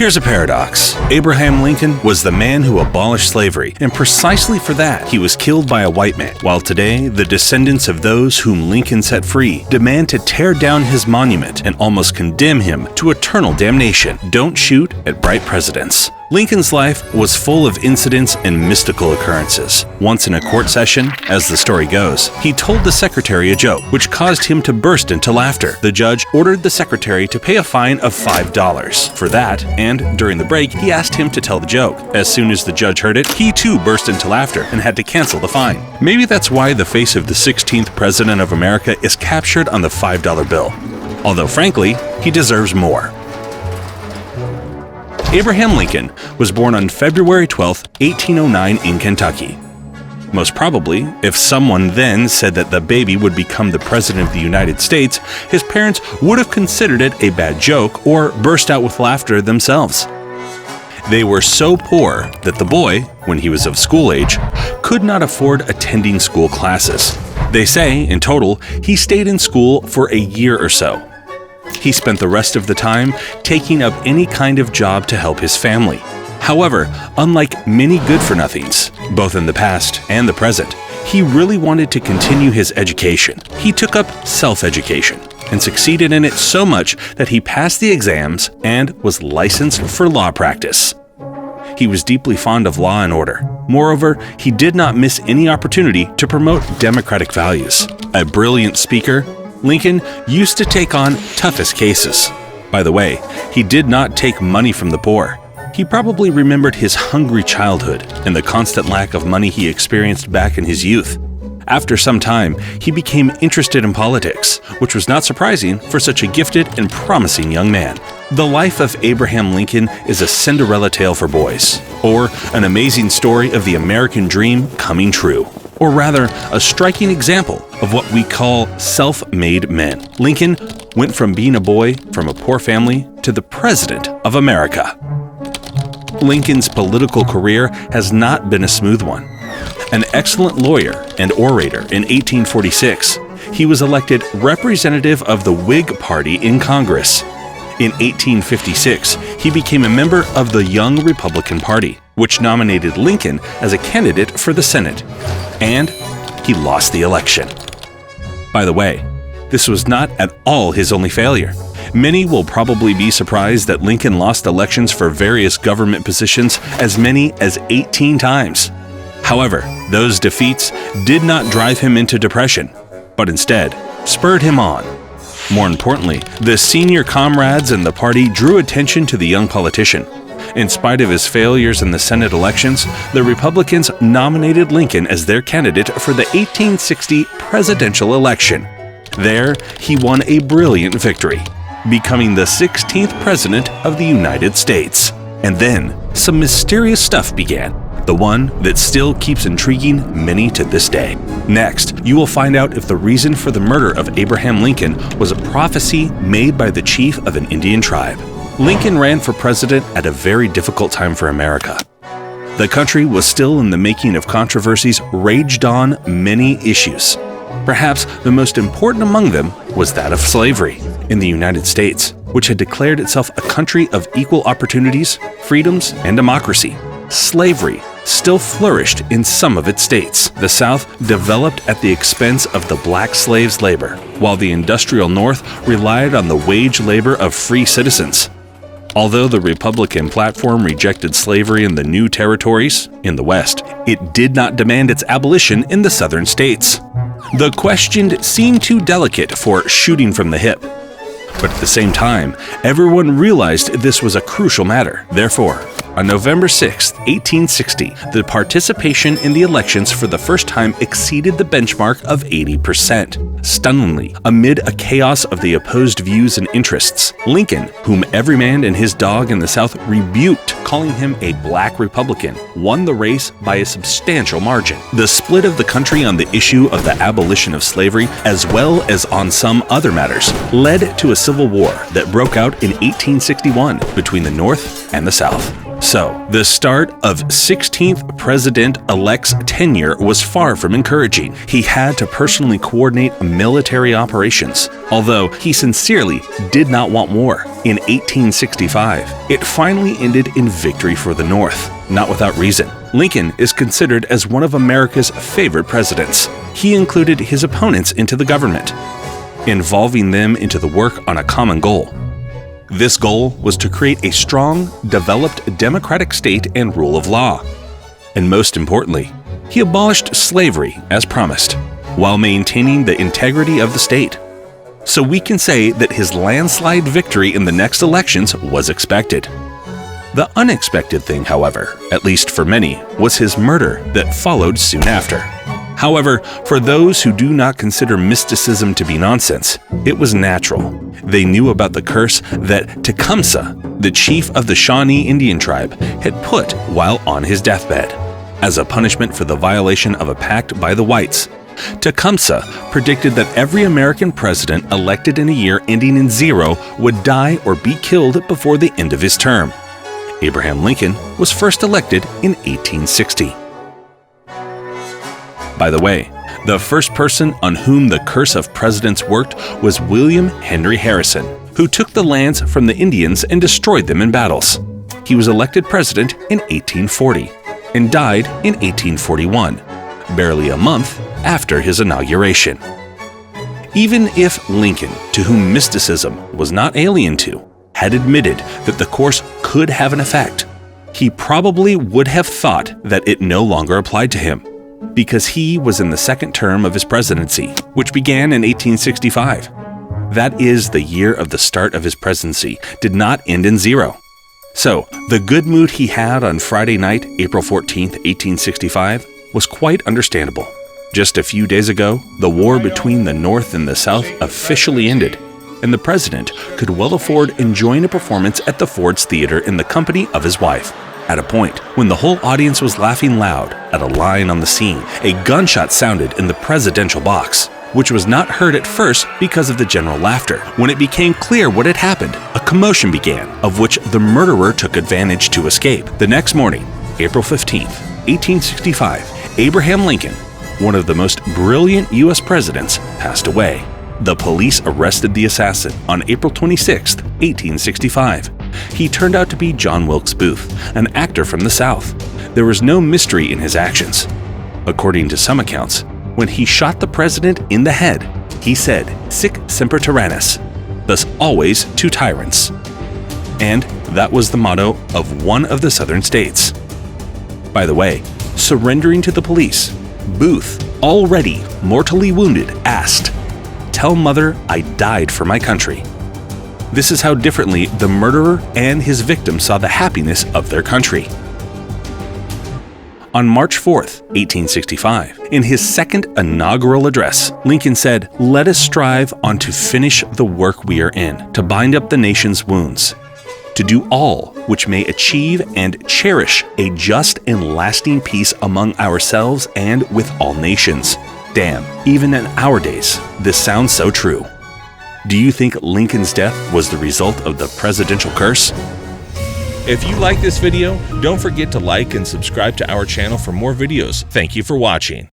Here's a paradox. Abraham Lincoln was the man who abolished slavery, and precisely for that, he was killed by a white man. While today, the descendants of those whom Lincoln set free demand to tear down his monument and almost condemn him to eternal damnation. Don't shoot at bright presidents. Lincoln's life was full of incidents and mystical occurrences. Once in a court session, as the story goes, he told the secretary a joke, which caused him to burst into laughter. The judge ordered the secretary to pay a fine of $5 for that, and during the break, he asked him to tell the joke. As soon as the judge heard it, he too burst into laughter and had to cancel the fine. Maybe that's why the face of the 16th president of America is captured on the $5 bill. Although frankly, he deserves more. Abraham Lincoln was born on February 12, 1809 in Kentucky. Most probably, if someone then said that the baby would become the President of the United States, his parents would have considered it a bad joke or burst out with laughter themselves. They were so poor that the boy, when he was of school age, could not afford attending school classes. They say, in total, he stayed in school for a year or so. He spent the rest of the time taking up any kind of job to help his family. However, unlike many good-for-nothings, both in the past and the present, he really wanted to continue his education. He took up self-education and succeeded in it so much that he passed the exams and was licensed for law practice. He was deeply fond of law and order. Moreover, he did not miss any opportunity to promote democratic values. A brilliant speaker, Lincoln used to take on toughest cases. By the way, he did not take money from the poor. He probably remembered his hungry childhood and the constant lack of money he experienced back in his youth. After some time, he became interested in politics, which was not surprising for such a gifted and promising young man. The life of Abraham Lincoln is a Cinderella tale for boys, or an amazing story of the American dream coming true. Or rather, a striking example of what we call self-made men. Lincoln went from being a boy from a poor family to the President of America. Lincoln's political career has not been a smooth one. An excellent lawyer and orator in 1846, he was elected representative of the Whig Party in Congress. In 1856, he became a member of the Young Republican Party, which nominated Lincoln as a candidate for the Senate. And he lost the election. By the way, this was not at all his only failure. Many will probably be surprised that Lincoln lost elections for various government positions as many as 18 times. However, those defeats did not drive him into depression, but instead spurred him on. More importantly, the senior comrades in the party drew attention to the young politician. In spite of his failures in the Senate elections, the Republicans nominated Lincoln as their candidate for the 1860 presidential election. There, he won a brilliant victory, becoming the 16th president of the United States. And then, some mysterious stuff began, the one that still keeps intriguing many to this day. Next, you will find out if the reason for the murder of Abraham Lincoln was a prophecy made by the chief of an Indian tribe. Lincoln ran for president at a very difficult time for America. The country was still in the making of controversies raged on many issues. Perhaps the most important among them was that of slavery in the United States, which had declared itself a country of equal opportunities, freedoms, and democracy. Slavery still flourished in some of its states. The South developed at the expense of the black slaves' labor, while the industrial North relied on the wage labor of free citizens. Although the Republican platform rejected slavery in the new territories in the West, it did not demand its abolition in the southern states. The question seemed too delicate for shooting from the hip. But at the same time, everyone realized this was a crucial matter. Therefore, on November 6, 1860, the participation in the elections for the first time exceeded the benchmark of 80%. Stunningly, amid a chaos of the opposed views and interests, Lincoln, whom every man and his dog in the South rebuked, calling him a black Republican, won the race by a substantial margin. The split of the country on the issue of the abolition of slavery, as well as on some other matters, led to a civil war that broke out in 1861 between the North and the South. So, the start of 16th President-elect's tenure was far from encouraging. He had to personally coordinate military operations, although he sincerely did not want war. In 1865, it finally ended in victory for the North, not without reason. Lincoln is considered as one of America's favorite presidents. He included his opponents into the government, involving them into the work on a common goal. This goal was to create a strong, developed democratic state and rule of law. And most importantly, he abolished slavery as promised, while maintaining the integrity of the state. So we can say that his landslide victory in the next elections was expected. The unexpected thing, however, at least for many, was his murder that followed soon after. However, for those who do not consider mysticism to be nonsense, it was natural. They knew about the curse that Tecumseh, the chief of the Shawnee Indian tribe, had put while on his deathbed, as a punishment for the violation of a pact by the whites. Tecumseh predicted that every American president elected in a year ending in 0 would die or be killed before the end of his term. Abraham Lincoln was first elected in 1860. By the way, the first person on whom the curse of presidents worked was William Henry Harrison, who took the lands from the Indians and destroyed them in battles. He was elected president in 1840 and died in 1841, barely a month after his inauguration. Even if Lincoln, to whom mysticism was not alien to, had admitted that the course could have an effect, he probably would have thought that it no longer applied to him, because he was in the second term of his presidency, which began in 1865. That is, the year of the start of his presidency did not end in 0. So, the good mood he had on Friday night, April 14, 1865, was quite understandable. Just a few days ago, the war between the North and the South officially ended, and the president could well afford enjoying a performance at the Ford's Theater in the company of his wife. At a point, when the whole audience was laughing loud at a line on the scene, a gunshot sounded in the presidential box, which was not heard at first because of the general laughter. When it became clear what had happened, a commotion began, of which the murderer took advantage to escape. The next morning, April 15, 1865, Abraham Lincoln, one of the most brilliant U.S. presidents, passed away. The police arrested the assassin on April 26, 1865. He turned out to be John Wilkes Booth, an actor from the South. There was no mystery in his actions. According to some accounts, when he shot the president in the head, he said, "Sic semper tyrannis," thus always to tyrants. And that was the motto of one of the southern states. By the way, surrendering to the police, Booth, already mortally wounded, asked, "Tell mother I died for my country." This is how differently the murderer and his victim saw the happiness of their country. On March 4, 1865, in his second inaugural address, Lincoln said, "Let us strive on to finish the work we are in, to bind up the nation's wounds, to do all which may achieve and cherish a just and lasting peace among ourselves and with all nations." Damn, even in our days, this sounds so true. Do you think Lincoln's death was the result of the presidential curse? If you like this video, don't forget to like and subscribe to our channel for more videos. Thank you for watching.